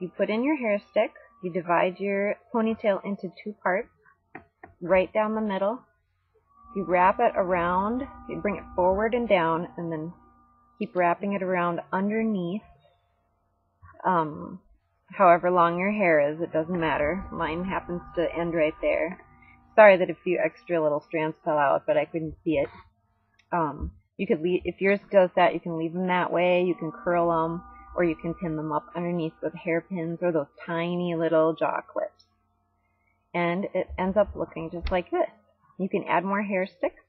You put in your hair stick, you divide your ponytail into two parts, right down the middle. You wrap it around, you bring it forward and down, and then keep wrapping it around underneath. However long your hair is, it doesn't matter. Mine happens to end right there. Sorry that a few extra little strands fell out, but I couldn't see it. You could leave, if yours does that, you can leave them that way. You can curl them, or you can pin them up underneath with hairpins or those tiny little jaw clips. And it ends up looking just like this. You can add more hair sticks